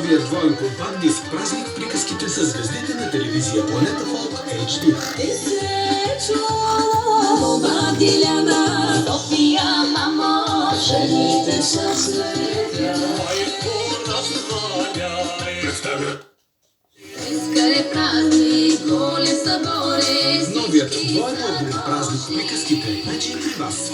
новия двоен компакт диск Празник в приказките с звездите на телевизия Планета Фолк HD. София, мамо, жените са Представя Искай празник, голи събори. новият двоен албум Празник в приказките вече е при вас.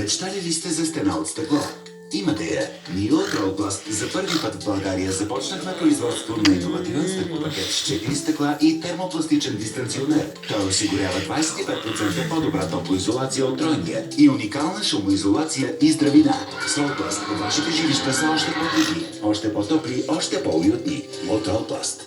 Мечтали ли сте за стена от стъкло? Имате я! Ние от Ролпласт за първи път в България започнахме производство на иновативен стъклопакет с 4 стъкла и термопластичен дистанционер. Той осигурява 25% по-добра топлоизолация от тройния и уникална шумоизолация и здравина. С Ролпласт вашите жилища са още по-тихи, още по-топли, още по-уютни. От Ролпласт.